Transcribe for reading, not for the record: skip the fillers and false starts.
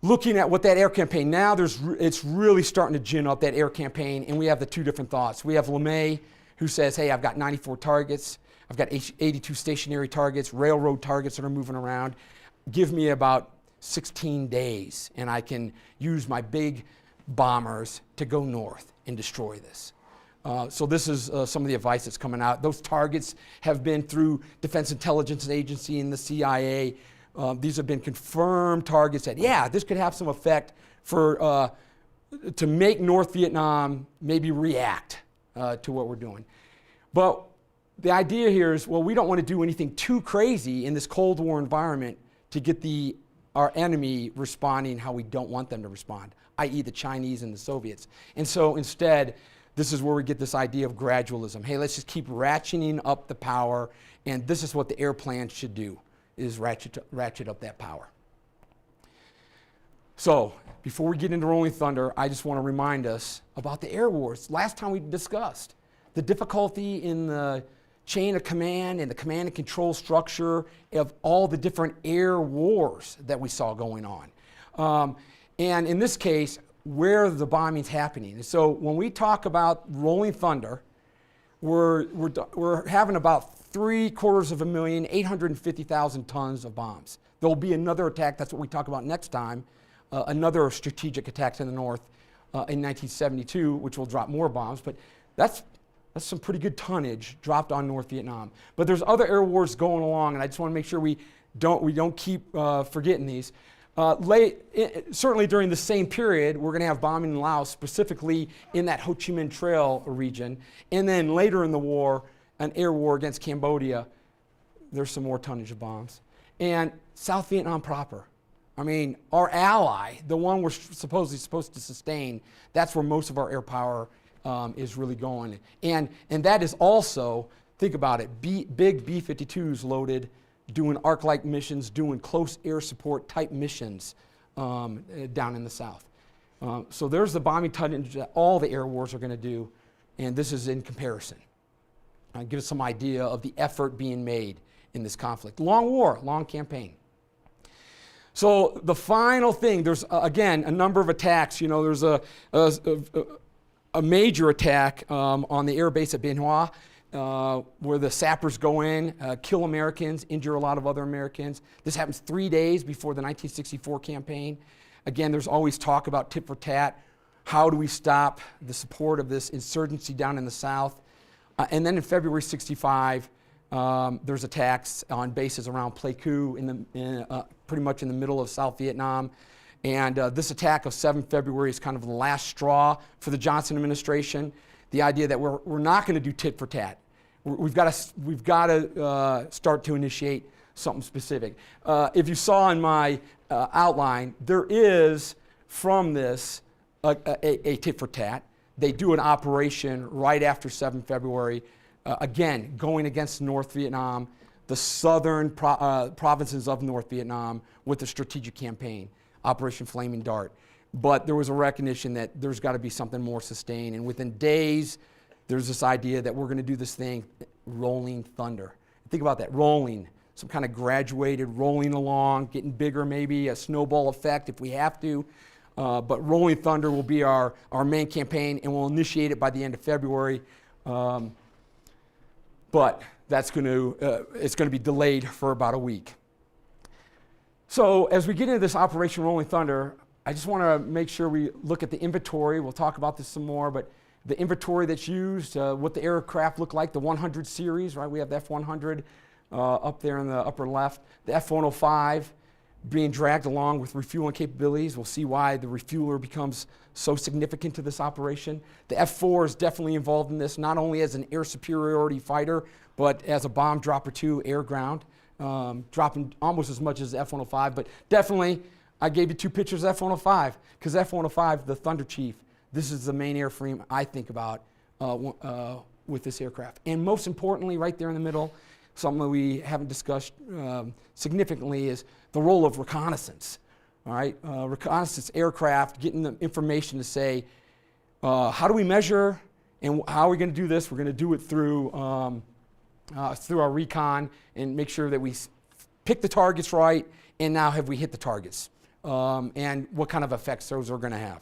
looking at what that air campaign, now it's really starting to gin up that air campaign, and we have the two different thoughts. We have LeMay, who says, hey, I've got 94 targets, I've got 82 stationary targets, railroad targets that are moving around. Give me about 16 days, and I can use my big bombers to go north and destroy this. So this is some of the advice that's coming out. Those targets have been through Defense Intelligence Agency and the CIA. These have been confirmed targets that, yeah, this could have some effect to make North Vietnam maybe react to what we're doing. But the idea here is, well, we don't want to do anything too crazy in this Cold War environment to get our enemy responding how we don't want them to respond, i.e. the Chinese and the Soviets. And so instead, this is where we get this idea of gradualism. Hey, let's just keep ratcheting up the power, and this is what the air plan should do, is ratchet up that power. So, before we get into Rolling Thunder, I just want to remind us about the air wars. Last time we discussed the difficulty in the chain of command and the command and control structure of all the different air wars that we saw going on. And in this case, where the bombing's happening. And so when we talk about Rolling Thunder, we're having about 750,000, 850,000 tons of bombs. There'll be another attack, that's what we talk about next time, another strategic attack in the north in 1972, which will drop more bombs, but that's some pretty good tonnage dropped on North Vietnam. But there's other air wars going along, and I just want to make sure we don't keep forgetting these. Certainly during the same period, we're going to have bombing in Laos, specifically in that Ho Chi Minh Trail region. And then later in the war, an air war against Cambodia, there's some more tonnage of bombs. And South Vietnam proper. I mean, our ally, the one we're supposedly supposed to sustain, that's where most of our air power is really going. And that is also, think about it, big B-52s loaded, doing arc-like missions, doing close air support type missions down in the south. So there's the bombing tonnage that all the air wars are going to do, and this is in comparison. Give us some idea of the effort being made in this conflict. Long war, long campaign. So the final thing, there's again a number of attacks. You know, there's a major attack on the air base at Bien Hoa, where the sappers go in, kill Americans, injure a lot of other Americans. This happens 3 days before the 1964 campaign. Again, there's always talk about tit for tat. How do we stop the support of this insurgency down in the south? And then in February '65, there's attacks on bases around Pleiku, pretty much in the middle of South Vietnam. And this attack of 7 February is kind of the last straw for the Johnson administration. The idea that we're not going to do tit for tat. We've got to start to initiate something specific. If you saw in my outline, there is from this a tit for tat. They do an operation right after 7 February, again going against North Vietnam, the southern provinces of North Vietnam, with a strategic campaign, Operation Flaming Dart. But there was a recognition that there's got to be something more sustained. And within days, there's this idea that we're going to do this thing, Rolling Thunder. Think about that, rolling, some kind of graduated, rolling along, getting bigger maybe, a snowball effect if we have to. But Rolling Thunder will be our main campaign, and we'll initiate it by the end of February. But it's going to be delayed for about a week. So as we get into this Operation Rolling Thunder, I just want to make sure we look at the inventory. We'll talk about this some more, but the inventory that's used, what the aircraft look like, the 100 series, right? We have the F-100 up there in the upper left, the F-105 being dragged along with refueling capabilities. We'll see why the refueler becomes so significant to this operation. The F-4 is definitely involved in this, not only as an air superiority fighter, but as a bomb dropper too, air-ground, dropping almost as much as the F-105, but definitely I gave you 2 pictures of F-105, because F-105, the Thunder Chief, this is the main airframe I think about with this aircraft. And most importantly, right there in the middle, something that we haven't discussed significantly is the role of reconnaissance. All right, reconnaissance aircraft, getting the information to say, how do we measure and how are we going to do this? We're going to do it through our recon and make sure that we pick the targets right, and now have we hit the targets? and what kind of effects those are going to have.